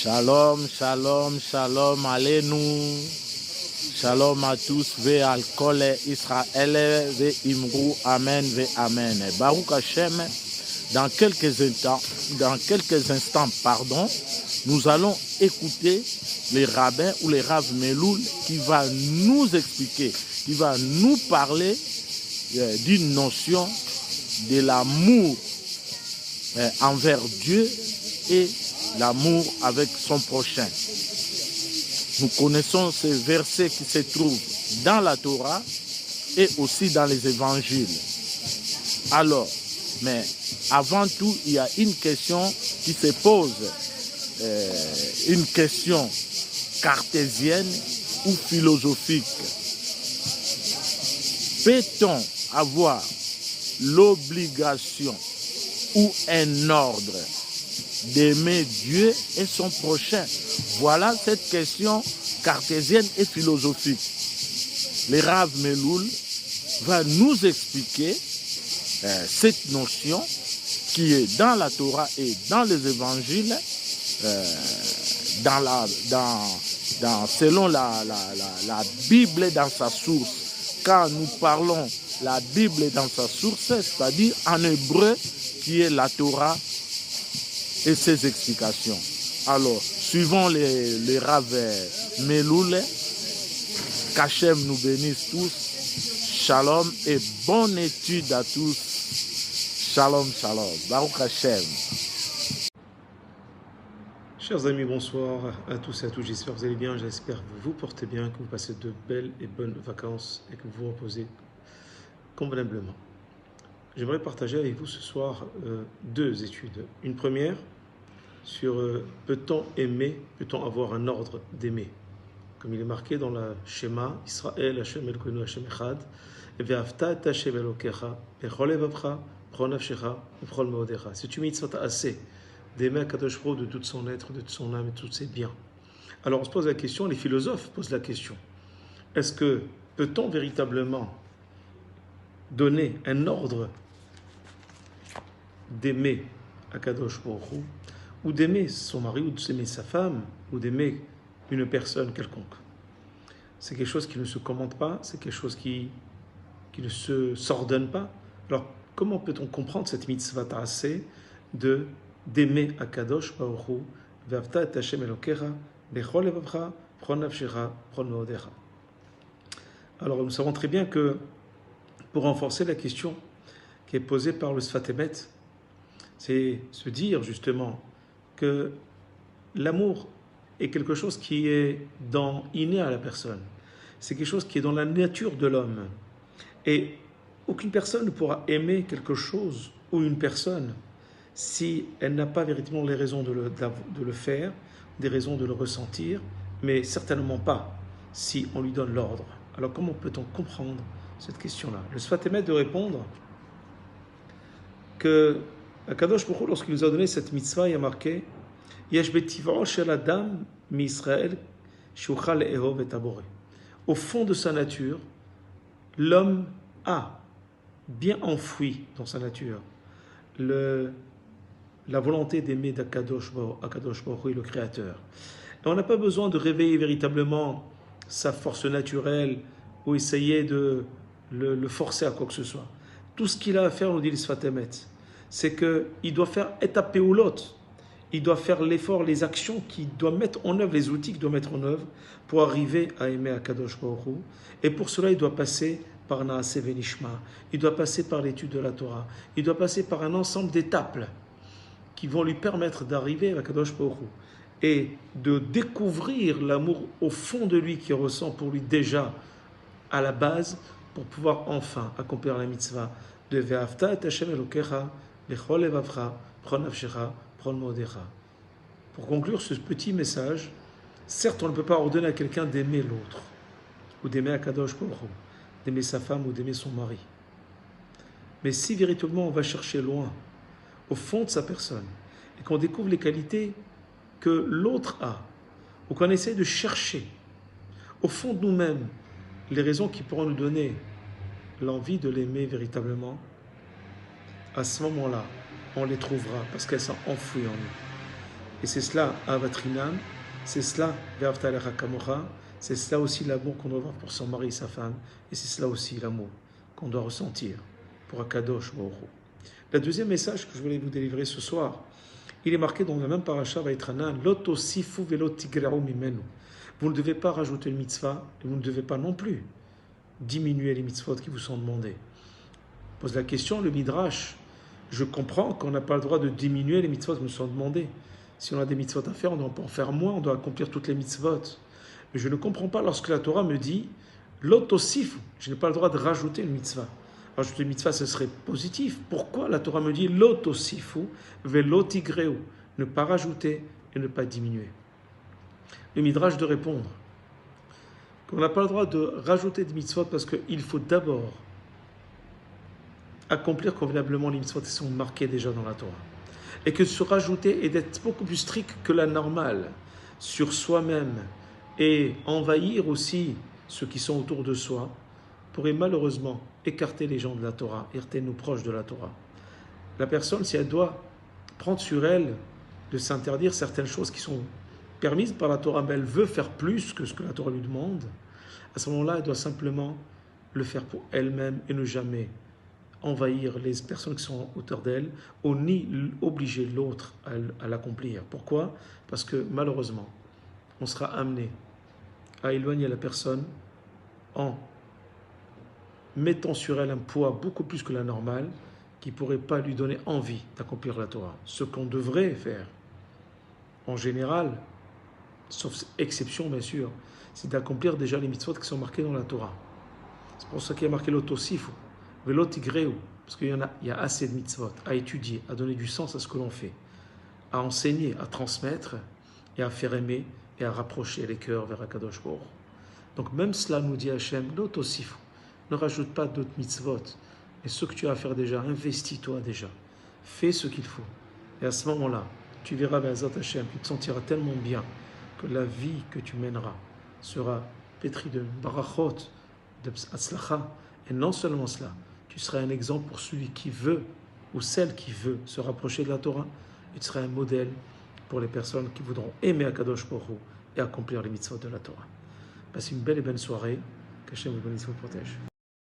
Shalom, shalom, shalom, allez-nous. Shalom à tous, ve alcool Israël, ve imrou, amen, ve amen. Baruch Hashem, dans quelques instants, nous allons écouter les rabbins ou les Rav Meloul qui va nous expliquer, qui va nous parler d'une notion de l'amour envers Dieu et l'amour avec son prochain. Nous connaissons ces versets qui se trouvent dans la Torah et aussi dans les évangiles. Alors, mais avant tout, il y a une question qui se pose, une question cartésienne ou philosophique. Peut-on avoir l'obligation ou un ordre d'aimer Dieu et son prochain? Voilà cette question cartésienne et philosophique. Le Rav Meloul va nous expliquer cette notion qui est dans la Torah et dans les évangiles, selon la Bible dans sa source. Quand nous parlons la Bible dans sa source, c'est-à-dire en hébreu qui est la Torah et ses explications. Alors, suivons les Rav Meloul, qu'Hachem nous bénisse tous. Shalom et bonne étude à tous. Shalom, shalom. Baruch Hashem. Chers amis, bonsoir à tous et à toutes. J'espère que vous allez bien. J'espère que vous vous portez bien, que vous passez de belles et bonnes vacances et que vous vous reposez convenablement. J'aimerais partager avec vous ce soir deux études. Une première sur peut-on aimer, peut-on avoir un ordre d'aimer. Comme il est marqué dans la Shema, Israël, Hashem Elokeinu, Hashem Echad, Ve'afta et Hashem Elokecha, Bechol levavcha, b'chol nafshecha, b'chol ma'odecha. C'est une mitzvah assez d'aimer Akadosh Baruch Hu de tout son être, de toute son âme et de tous ses biens. Alors on se pose la question, les philosophes posent la question, est-ce que peut-on véritablement donner un ordre d'aimer Akadosh Baruch Hu, ou d'aimer son mari, ou d'aimer sa femme, ou d'aimer une personne quelconque? C'est quelque chose qui ne se commande pas, c'est quelque chose qui ne s'ordonne pas. Alors, comment peut-on comprendre cette mitzvah ta'aseh d'aimer Akadosh Baruch Hu, ve'avta et Hashem Elokecha, bechol levavcha, b'chol nafshecha, b'chol ma'odecha. Alors, nous savons très bien que, pour renforcer la question qui est posée par le Sfat Emet, c'est se dire justement que l'amour est quelque chose qui est inné à la personne. C'est quelque chose qui est dans la nature de l'homme. Et aucune personne ne pourra aimer quelque chose ou une personne si elle n'a pas véritablement les raisons de le faire, des raisons de le ressentir, mais certainement pas si on lui donne l'ordre. Alors comment peut-on comprendre cette question-là? Le Sfat Emet de répondre que Akadosh Baruch Hu, lorsqu'il nous a donné cette mitzvah, il y a marqué Yesh betiv'o shel adam mi-Israël she'uchal le'ehov et haboré. Au fond de sa nature, l'homme a bien enfoui dans sa nature la volonté d'aimer d'Akadosh Baruch Hu, le Créateur. Et on n'a pas besoin de réveiller véritablement sa force naturelle ou essayer de le forcer à quoi que ce soit. Tout ce qu'il a à faire, nous dit le Sfat Emet, c'est qu'il doit faire étape ou l'autre. Il doit faire l'effort, les actions qu'il doit mettre en œuvre, les outils qu'il doit mettre en œuvre pour arriver à aimer Akadosh Baruch Hu. Et pour cela, il doit passer par Naaseh Venishma, il doit passer par l'étude de la Torah, il doit passer par un ensemble d'étapes qui vont lui permettre d'arriver à Akadosh Baruch Hu et de découvrir l'amour au fond de lui qu'il ressent pour lui déjà à la base, pour pouvoir enfin accomplir la mitzvah de Ve'afta et Hashem Elokecha, bechol levavcha, b'chol nafshecha, b'chol ma'odecha. Pour conclure ce petit message, certes on ne peut pas ordonner à quelqu'un d'aimer l'autre, ou d'aimer Akadosh Baruch Hu, d'aimer sa femme ou d'aimer son mari. Mais si véritablement on va chercher loin, au fond de sa personne, et qu'on découvre les qualités que l'autre a, ou qu'on essaie de chercher au fond de nous-mêmes les raisons qui pourront nous donner l'envie de l'aimer véritablement, à ce moment-là, on les trouvera parce qu'elles sont enfouies en nous. Et c'est cela, Avatrinam, c'est cela, Ve'ahavta alecha kamocha, c'est cela aussi l'amour qu'on doit avoir pour son mari et sa femme, et c'est cela aussi l'amour qu'on doit ressentir pour Akadosh Baruch Hu. Le deuxième message que je voulais vous délivrer ce soir, il est marqué dans la même paracha Vaïtranan, Lot osifu velo tigreu mimenu. Vous ne devez pas rajouter une mitzvah, et vous ne devez pas non plus diminuer les mitzvot qui vous sont demandées. Pose la question, le Midrash, je comprends qu'on n'a pas le droit de diminuer les mitzvot qui nous sont demandées. Si on a des mitzvot à faire, on doit en faire moins, on doit accomplir toutes les mitzvot. Mais je ne comprends pas lorsque la Torah me dit Lot osifu, je n'ai pas le droit de rajouter une mitzvah. Rajouter une mitzvah, ce serait positif. Pourquoi la Torah me dit Lot osifu velo tigreu, ne pas rajouter et ne pas diminuer? Le Midrash de répondre qu'on n'a pas le droit de rajouter des mitzvot parce qu'il faut d'abord accomplir convenablement les mitzvot qui sont marquées déjà dans la Torah. Et que se rajouter et d'être beaucoup plus strict que la normale sur soi-même et envahir aussi ceux qui sont autour de soi pourrait malheureusement écarter les gens de la Torah, écarter nous proches de la Torah. La personne, si elle doit prendre sur elle de s'interdire certaines choses qui sont permises par la Torah, mais elle veut faire plus que ce que la Torah lui demande, à ce moment-là, elle doit simplement le faire pour elle-même et ne jamais envahir les personnes qui sont autour d'elle ou ni obliger l'autre à l'accomplir. Pourquoi? Parce que malheureusement, on sera amené à éloigner la personne en mettant sur elle un poids beaucoup plus que la normale qui ne pourrait pas lui donner envie d'accomplir la Torah. Ce qu'on devrait faire, en général, sauf exception bien sûr, c'est d'accomplir déjà les mitzvot qui sont marqués dans la Torah. C'est pour ça qu'il y a marqué l'otosifu, velo tigreu, parce qu'il y a assez de mitzvot à étudier, à donner du sens à ce que l'on fait, à enseigner, à transmettre et à faire aimer et à rapprocher les cœurs vers Akadosh Baruch Hu. Donc même cela nous dit Hachem, l'otosifu, ne rajoute pas d'autres mitzvot. Et ce que tu as à faire déjà, investis-toi déjà. Fais ce qu'il faut. Et à ce moment-là, tu verras, Be'ezrat Hachem, tu te sentiras tellement bien que la vie que tu mèneras sera pétrie de barachot, de atzlacha. Et non seulement cela, tu seras un exemple pour celui qui veut ou celle qui veut se rapprocher de la Torah. Et tu seras un modèle pour les personnes qui voudront aimer Akadosh Baruch Hu et accomplir les mitzvot de la Torah. Passez une belle et bonne soirée. Qu'Hachem vous bénisse, vous protège.